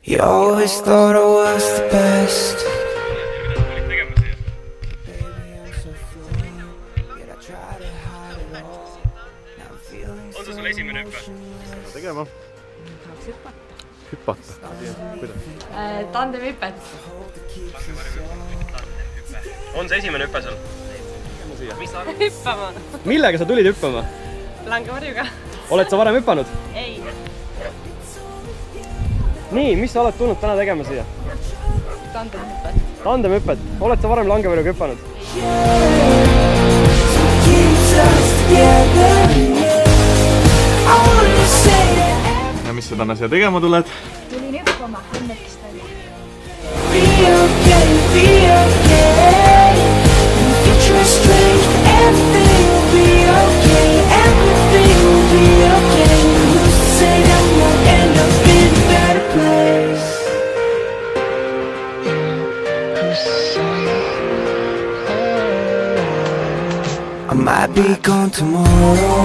You always thought I was the best. On see sul esimene hüpe? Tegema. Hüpata. Tandemhüpet. On see esimene hüpe sul? Hüppama. Millega sa tulid hüppama? Langevarjuga. Oled sa varem hüpanud? Ei. Nii, mis sa oled tulnud täna tegema siia? Tandemhüpet. Tandemhüpet. Oled sa varem langevarjuga hüppanud? Ja mis sa täna siia tegema tuled? Tulin hüppama õnnetust välja. I might be gone tomorrow.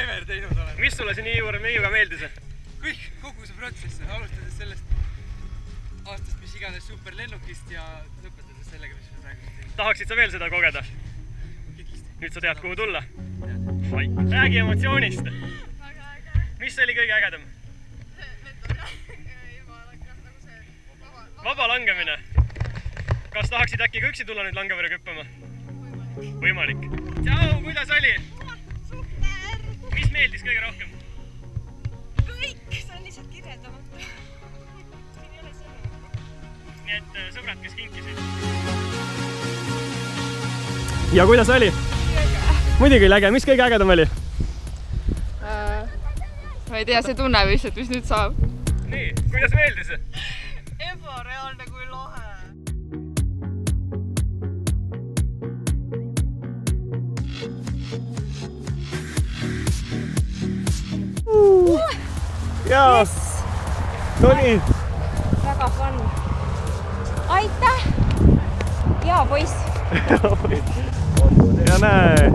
ever teinud olen. Mis sulle siin Hiiuga meeldis? Kõik, kogu see protsess, alustades sellest aastast, mis iganes superlennukist ja lõpetades sellega, mis me praegu teeme. Tahaksid sa veel seda kogeda? Nüüd sa tead, kuhu tulla? Räägi emotsioonist. Mis oli kõige ägedam? Vaba langemine. Kas tahaksid äkki ka üksi tulla nüüd Langevere küppama? Võimalik. Tšau, kuidas oli? Super! Mis meeldis kõige rohkem? Kõik, see on lihtsalt kirjeldamata. Siin ei ole sõna. Nii et sõbrad, kes kinkisid. Ja kuidas oli? Muidugi oli äge, mis kõige ägedam oli? Ma ei tea, see tunneb lihtsalt, mis nüüd saab. Nii, kuidas meeldis? Ebareaalne kui lahe. Jaa! Tuli! väga fun. Aitäh! Hea poiss. Ja näe!